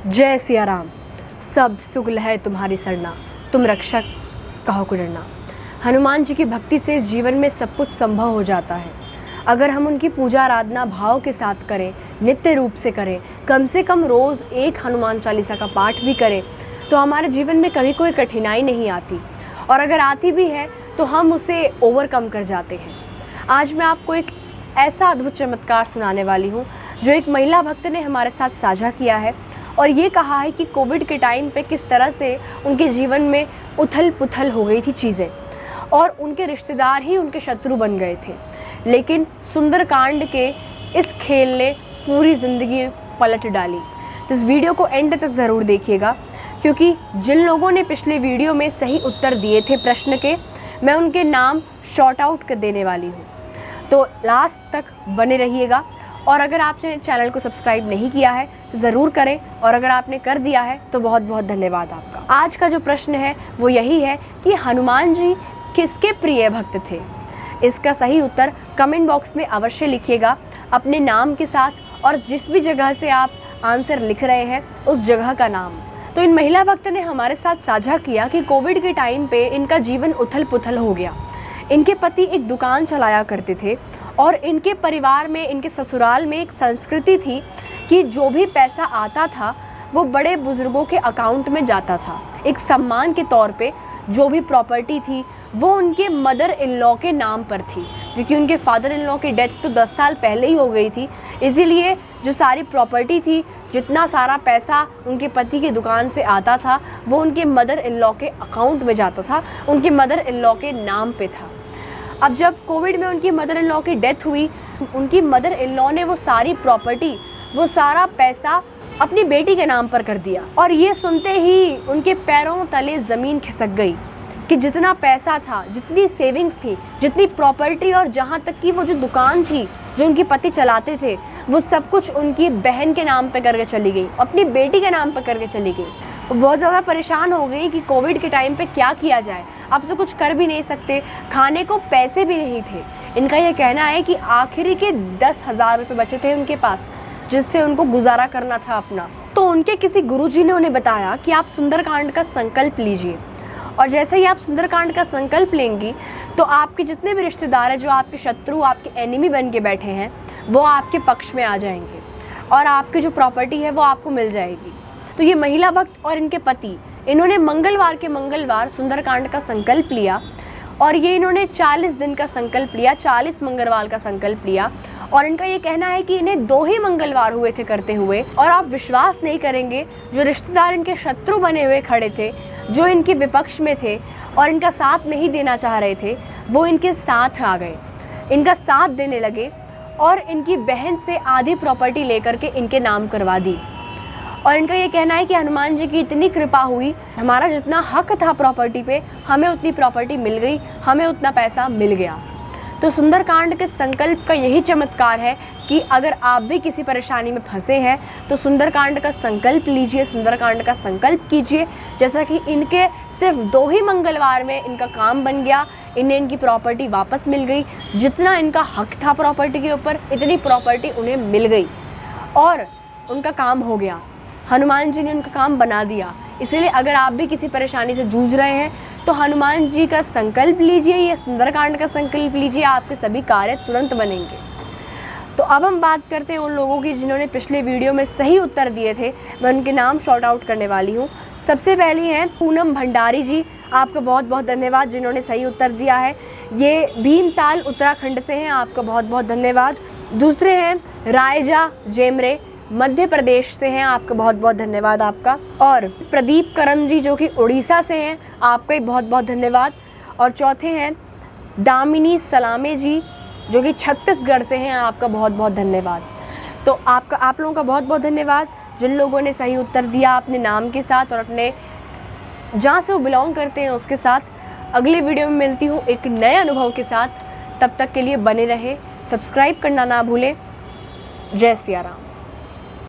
जय सिया राम। सब सुगल है तुम्हारी सरना, तुम रक्षक कहो को डरना। हनुमान जी की भक्ति से इस जीवन में सब कुछ संभव हो जाता है। अगर हम उनकी पूजा आराधना भाव के साथ करें, नित्य रूप से करें, कम से कम रोज़ एक हनुमान चालीसा का पाठ भी करें, तो हमारे जीवन में कभी कोई कठिनाई नहीं आती, और अगर आती भी है तो हम उसे ओवरकम कर जाते हैं। आज मैं आपको एक ऐसा अद्भुत चमत्कार सुनाने वाली हूँ जो एक महिला भक्त ने हमारे साथ साझा किया है, और ये कहा है कि कोविड के टाइम पे किस तरह से उनके जीवन में उथल पुथल हो गई थी चीज़ें, और उनके रिश्तेदार ही उनके शत्रु बन गए थे। लेकिन सुंदरकांड के इस खेल ने पूरी ज़िंदगी पलट डाली। तो इस वीडियो को एंड तक ज़रूर देखिएगा, क्योंकि जिन लोगों ने पिछले वीडियो में सही उत्तर दिए थे प्रश्न के, मैं उनके नाम शॉर्ट आउट कर देने वाली हूँ। तो लास्ट तक बने रहिएगा, और अगर आपने चैनल को सब्सक्राइब नहीं किया है तो ज़रूर करें, और अगर आपने कर दिया है तो बहुत बहुत धन्यवाद आपका। आज का जो प्रश्न है वो यही है कि हनुमान जी किसके प्रिय भक्त थे। इसका सही उत्तर कमेंट बॉक्स में अवश्य लिखिएगा अपने नाम के साथ, और जिस भी जगह से आप आंसर लिख रहे हैं उस जगह का नाम। तो इन महिला भक्त ने हमारे साथ साझा किया कि कोविड के टाइम पे इनका जीवन उथल पुथल हो गया। इनके पति एक दुकान चलाया करते थे, और इनके परिवार में, इनके ससुराल में एक संस्कृति थी कि जो भी पैसा आता था वो बड़े बुजुर्गों के अकाउंट में जाता था। एक सम्मान के तौर पे जो भी प्रॉपर्टी थी वो उनके मदर इन लॉ के नाम पर थी, क्योंकि उनके फादर इन लॉ की डेथ तो 10 साल पहले ही हो गई थी। इसीलिए जो सारी प्रॉपर्टी थी, जितना सारा पैसा उनके पति की दुकान से आता था, वो उनके मदर इन लॉ के अकाउंट में जाता था, उनके मदर इन लॉ के नाम पे था। अब जब कोविड में उनकी मदर इन लॉ की डेथ हुई, उनकी मदर इन लॉ ने वो सारी प्रॉपर्टी, वो सारा पैसा अपनी बेटी के नाम पर कर दिया। और ये सुनते ही उनके पैरों तले ज़मीन खिसक गई कि जितना पैसा था, जितनी सेविंग्स थी, जितनी प्रॉपर्टी, और जहाँ तक कि वो जो दुकान थी जो उनके पति चलाते थे, वो सब कुछ उनकी बहन के नाम पे करके चली गई, अपनी बेटी के नाम पे करके चली गई। वो बहुत ज़्यादा परेशान हो गई कि कोविड के टाइम पे क्या किया जाए। अब तो कुछ कर भी नहीं सकते, खाने को पैसे भी नहीं थे। इनका ये कहना है कि आखिरी के 10,000 रुपये बचे थे उनके पास, जिससे उनको गुजारा करना था अपना। तो उनके किसी गुरुजी ने उन्हें बताया कि आप सुंदरकांड का संकल्प लीजिए, और जैसे ही आप सुंदरकांड का संकल्प लेंगी तो आपके जितने भी रिश्तेदार हैं, जो आपके शत्रु, आपके एनिमी बन के बैठे हैं, वो आपके पक्ष में आ जाएंगे, और आपकी जो प्रॉपर्टी है वो आपको मिल जाएगी। तो ये महिला भक्त और इनके पति, इन्होंने मंगलवार के मंगलवार सुंदरकांड का संकल्प लिया, और ये इन्होंने 40 दिन का संकल्प लिया, 40 मंगलवार का संकल्प लिया। और इनका ये कहना है कि इन्हें 2 ही मंगलवार हुए थे करते हुए, और आप विश्वास नहीं करेंगे, जो रिश्तेदार इनके शत्रु बने हुए खड़े थे, जो इनके विपक्ष में थे और इनका साथ नहीं देना चाह रहे थे, वो इनके साथ आ गए, इनका साथ देने लगे, और इनकी बहन से आधी प्रॉपर्टी लेकर के इनके नाम करवा दी। और इनका ये कहना है कि हनुमान जी की इतनी कृपा हुई, हमारा जितना हक था प्रॉपर्टी पे, हमें उतनी प्रॉपर्टी मिल गई, हमें उतना पैसा मिल गया। तो सुंदरकांड के संकल्प का यही चमत्कार है कि अगर आप भी किसी परेशानी में फंसे हैं तो सुंदरकांड का संकल्प लीजिए, सुंदरकांड का संकल्प कीजिए। जैसा कि इनके सिर्फ 2 ही मंगलवार में इनका काम बन गया, इन्हें इनकी प्रॉपर्टी वापस मिल गई। जितना इनका हक था प्रॉपर्टी के ऊपर, इतनी प्रॉपर्टी उन्हें मिल गई, और उनका काम हो गया। हनुमान जी ने उनका काम बना दिया। इसीलिए अगर आप भी किसी परेशानी से जूझ रहे हैं तो हनुमान जी का संकल्प लीजिए, या सुंदरकांड का संकल्प लीजिए, आपके सभी कार्य तुरंत बनेंगे। तो अब हम बात करते हैं उन लोगों की जिन्होंने पिछले वीडियो में सही उत्तर दिए थे। मैं उनके नाम शॉर्ट आउट करने वाली हूँ। सबसे पहली हैं पूनम भंडारी जी, आपका बहुत बहुत धन्यवाद जिन्होंने सही उत्तर दिया है। ये भीमताल उत्तराखंड से हैं, आपका बहुत बहुत धन्यवाद। दूसरे हैं रायजा जेमरे, मध्य प्रदेश से हैं, आपका बहुत बहुत धन्यवाद आपका। और प्रदीप करम जी जो कि उड़ीसा से हैं, आपका ही बहुत बहुत धन्यवाद। और चौथे हैं दामिनी सलामे जी जो कि छत्तीसगढ़ से हैं, आपका बहुत बहुत धन्यवाद। तो आप लोगों का बहुत बहुत धन्यवाद जिन लोगों ने सही उत्तर दिया अपने नाम के साथ और अपने जहाँ से वो बिलोंग करते हैं उसके साथ। अगले वीडियो में मिलती हूँ एक नए अनुभव के साथ, तब तक के लिए बने रहे, सब्सक्राइब करना ना भूलें। जय सिया राम।